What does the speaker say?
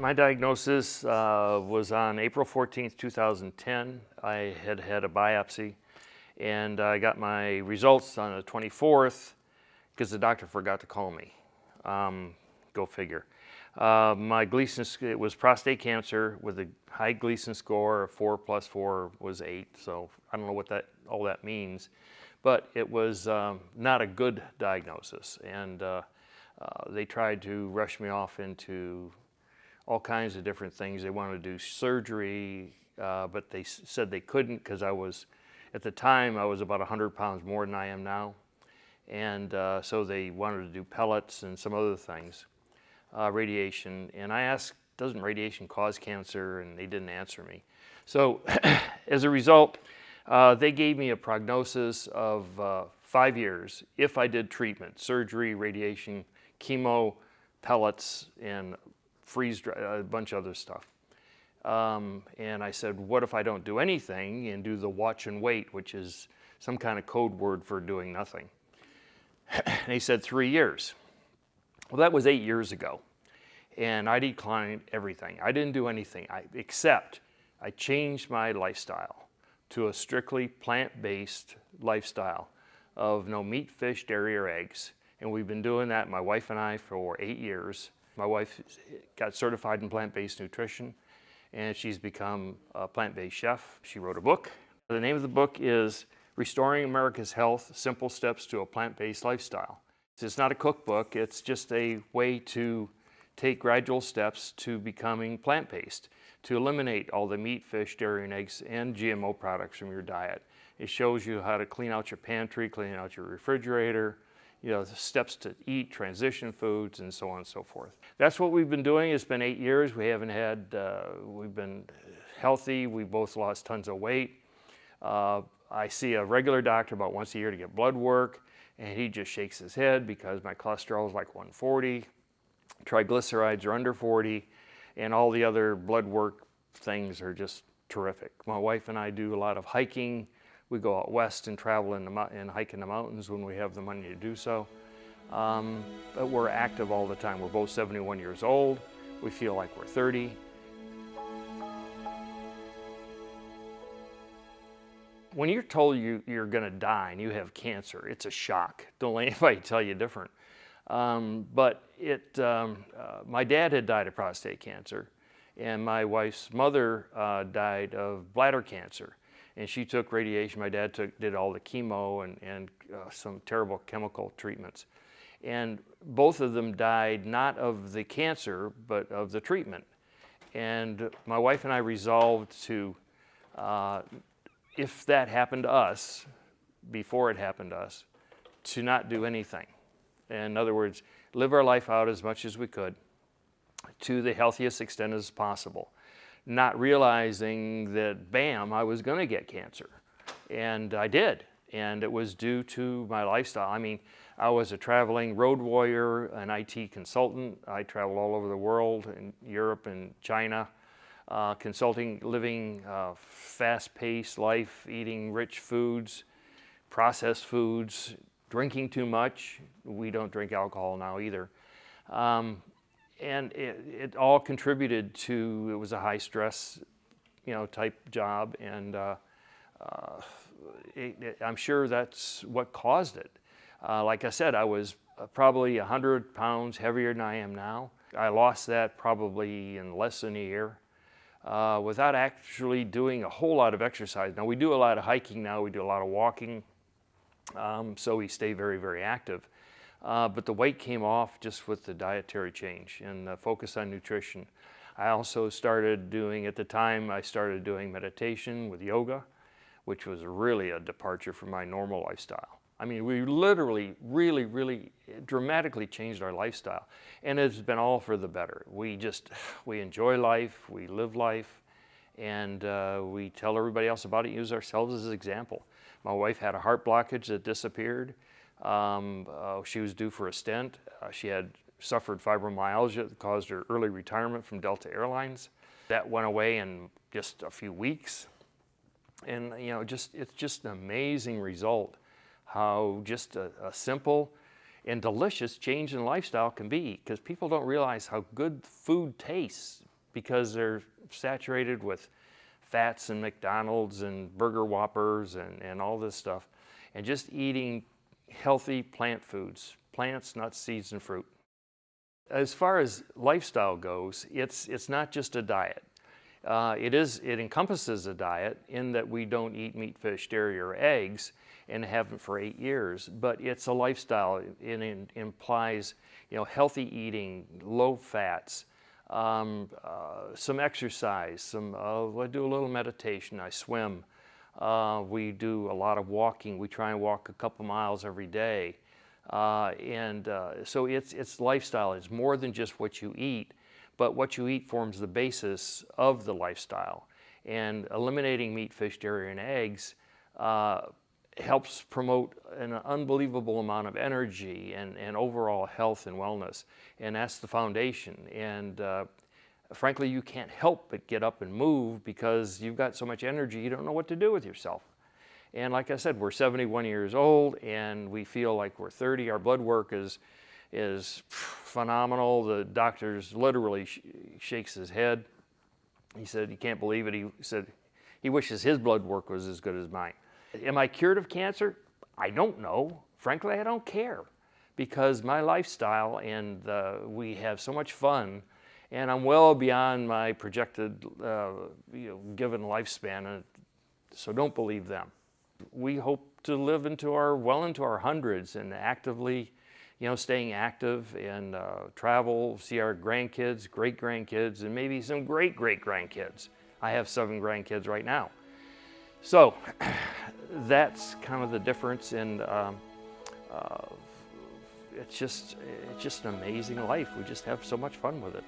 My diagnosis was on April 14th, 2010. I had had a biopsy, and I got my results on the 24th because the doctor forgot to call me. Go figure. My Gleason, it was prostate cancer with a high Gleason score of 4 + 4 was 8, so I don't know what all that means, but it was not a good diagnosis, and they tried to rush me off into all kinds of different things. They wanted to do surgery, but they said they couldn't because at the time, I was about 100 pounds more than I am now. And so they wanted to do pellets and some other things, radiation. And I asked, doesn't radiation cause cancer? And they didn't answer me. So as a result, they gave me a prognosis of 5 years if I did treatment, surgery, radiation, chemo, pellets, and freeze-dry, a bunch of other stuff. And I said, what if I don't do anything and do the watch and wait, which is some kind of code word for doing nothing? And he said 3 years. Well, that was 8 years ago. And I declined everything. I didn't do anything except I changed my lifestyle to a strictly plant-based lifestyle of no meat, fish, dairy, or eggs. And we've been doing that, my wife and I, for 8 years. My wife got certified in plant-based nutrition, and she's become a plant-based chef. She wrote a book. The name of the book is Restoring America's Health, Simple Steps to a Plant-Based Lifestyle. It's not a cookbook, it's just a way to take gradual steps to becoming plant-based, to eliminate all the meat, fish, dairy, and eggs, and GMO products from your diet. It shows you how to clean out your pantry, clean out your refrigerator, the steps to eat, transition foods, and so on and so forth. That's what we've been doing. It's been 8 years. We've been healthy. We both lost tons of weight. I see a regular doctor about once a year to get blood work, and he just shakes his head because my cholesterol is like 140, triglycerides are under 40, and all the other blood work things are just terrific. My wife and I do a lot of hiking. We go out west and travel and hike in the mountains when we have the money to do so. But we're active all the time. We're both 71 years old. We feel like we're 30. When you're told you're going to die and you have cancer, it's a shock. Don't let anybody tell you different. But my dad had died of prostate cancer, and my wife's mother died of bladder cancer. And she took radiation. My dad did all the chemo and some terrible chemical treatments. And both of them died not of the cancer, but of the treatment. And my wife and I resolved to, if that happened to us, before it happened to us, to not do anything. In other words, live our life out as much as we could to the healthiest extent as possible, not realizing that, bam, I was going to get cancer. And I did. And it was due to my lifestyle. I mean, I was a traveling road warrior, an IT consultant. I traveled all over the world, in Europe and China, consulting, living fast-paced life, eating rich foods, processed foods, drinking too much. We don't drink alcohol now either. And it all contributed to, it was a high stress, type job, and I'm sure that's what caused it. Like I said, I was probably 100 pounds heavier than I am now. I lost that probably in less than a year without actually doing a whole lot of exercise. Now, we do a lot of hiking now, we do a lot of walking, so we stay very, very active. But the weight came off just with the dietary change and the focus on nutrition. I also started doing, at the time, I started doing meditation with yoga, which was really a departure from my normal lifestyle. I mean, we literally, really, really dramatically changed our lifestyle. And it's been all for the better. We enjoy life, we live life, and we tell everybody else about it, use ourselves as an example. My wife had a heart blockage that disappeared. She was due for a stent. She had suffered fibromyalgia that caused her early retirement from Delta Airlines. That went away in just a few weeks. And it's just an amazing result how just a simple and delicious change in lifestyle can be, because people don't realize how good food tastes because they're saturated with fats and McDonald's and Burger Whoppers and all this stuff, and just eating healthy plant foods, plants, nuts, seeds, and fruit. As far as lifestyle goes, it's not just a diet. It encompasses a diet in that we don't eat meat, fish, dairy, or eggs, and haven't for 8 years. But it's a lifestyle. It implies, healthy eating, low fats, some exercise. I do a little meditation. I swim. We do a lot of walking. We try and walk a couple miles every day. So it's lifestyle. It's more than just what you eat, but what you eat forms the basis of the lifestyle. And eliminating meat, fish, dairy, and eggs helps promote an unbelievable amount of energy and overall health and wellness. And that's the foundation. And frankly, you can't help but get up and move because you've got so much energy, you don't know what to do with yourself. And like I said, we're 71 years old and we feel like we're 30. Our blood work is phenomenal. The doctor literally shakes his head. He said he can't believe it. He said he wishes his blood work was as good as mine. Am I cured of cancer? I don't know. Frankly, I don't care because my lifestyle and we have so much fun, and I'm well beyond my projected given lifespan, so don't believe them. We hope to live well into our hundreds and actively, staying active and travel, see our grandkids, great-grandkids, and maybe some great-great-grandkids. I have 7 grandkids right now. So that's kind of the difference, and it's just an amazing life. We just have so much fun with it.